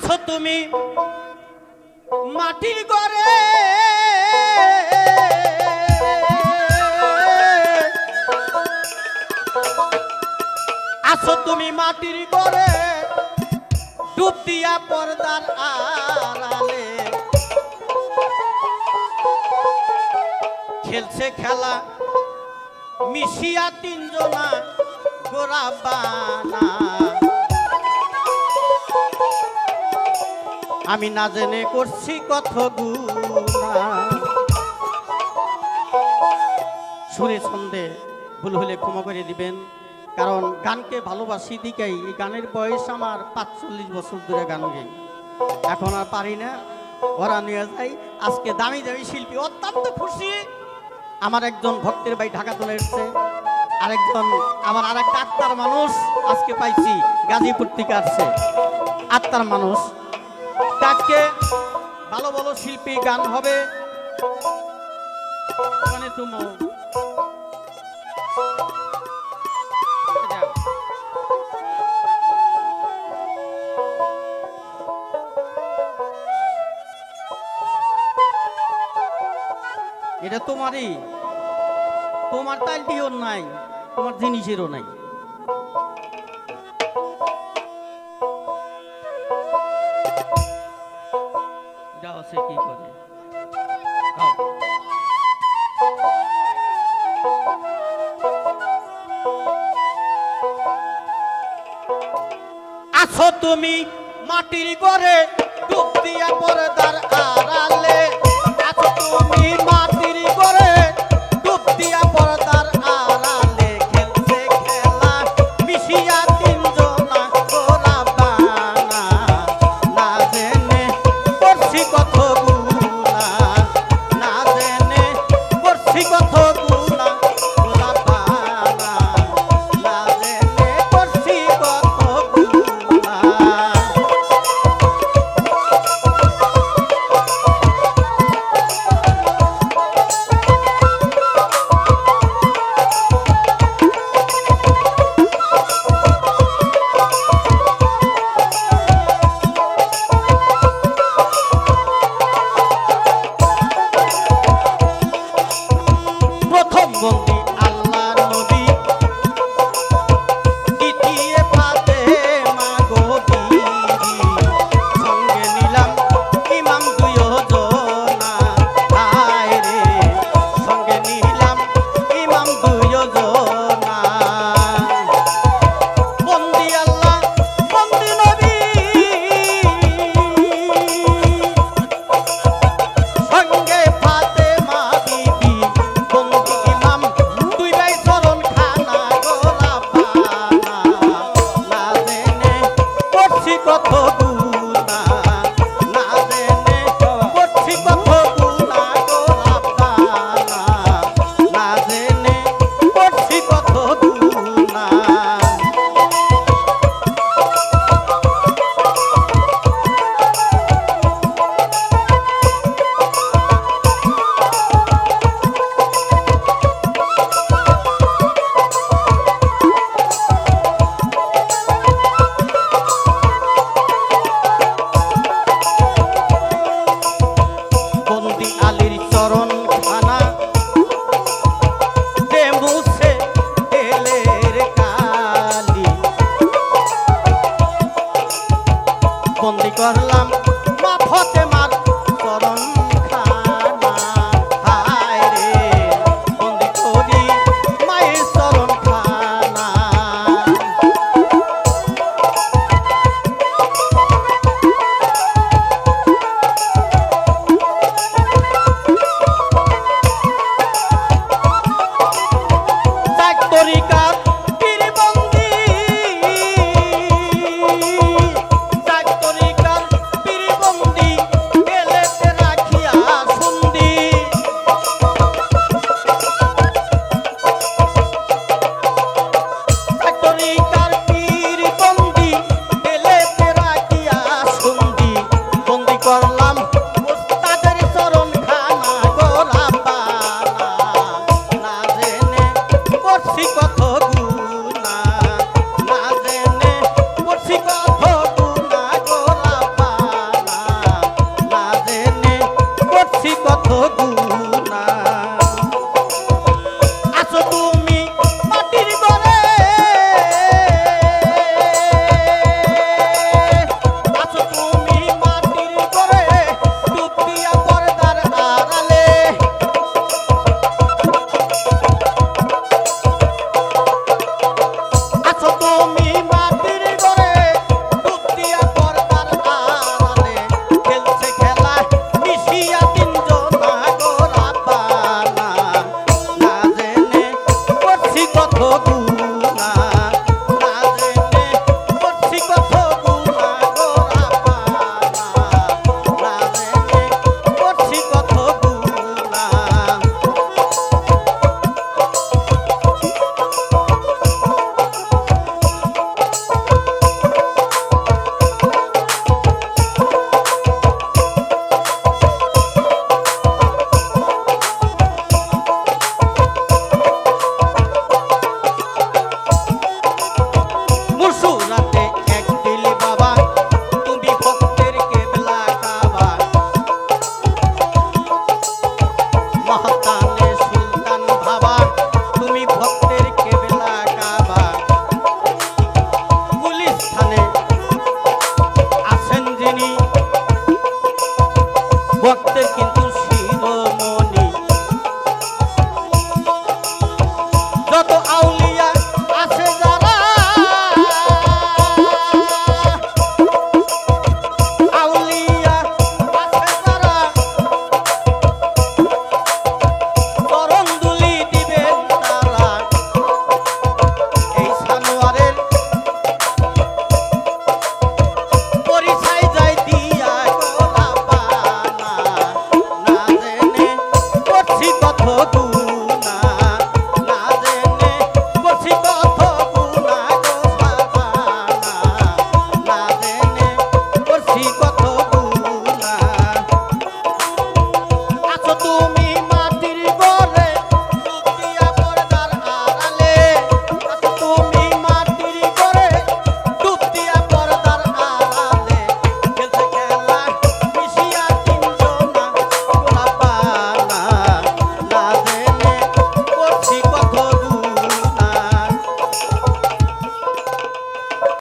আছো তুমি মাটির ঘরে আছো তুমি মাটির ঘরে ডুব দিয়া পর্দার আড়ালে খেলছে খেলা মিশিয়া তিনজনা গোরা বানা আমি না জেনে করছি কত গুনাহ সুরে ছন্দে ভুল হলে ক্ষমা করে দিবেন কারণ গানকে ভালোবাসি দিকেই এই গানের বয়স আমার ৪৫ বছর ধরে গান গাই এখন আর পারি না ওরা নিয়ে যাই আজকে দামি দামি শিল্পী অত্যন্ত খুশি আমার একজন ভক্তের ভাই ঢাকা চলে এসছে আরেকজন আমার আরেকটা আত্মার মানুষ আজকে পাইছি গাজীপুর থেকে আসছে আত্মার মানুষ তাকে ভালো ভালো শিল্পী গান হবে মানে তুমি এটা তোমারই তোমার তালটিও নাই তোমার জিনিসেরও নাই যাও সে কি করে আছো তুমি মাটির ঘরে ডুব দিয়া পর্দার আড়ালে আছো তুমি মাটির ঘরে ডুব দিয়া পর্দার আড়ালে খেলছে খেলা মিশিয়া তিনজনা গোরা বানা না জেনে করছি কত গুনাহ না জেনে করছি কত গুনাহ গোরা বানা না জেনে করছি কত গুনাহ বন্দি আল্লাহ নবী দ্বিতীয় ফাতেমা গো বিবি সঙ্গে নিলাম ইমাম দুইজনা হায় রে সঙ্গে নিলাম ইমাম দুইজনা বন্দি আল্লাহ বন্দি নবী সঙ্গে ফাতেমা বিবি বন্দি কত গুনাহ না জেনে করছি কত গুনাহ গোরা বানা না জেনে করছি কত গুনাহ আলীর চরণ খানা যে মুছে এলের কালি বন্দি করলাম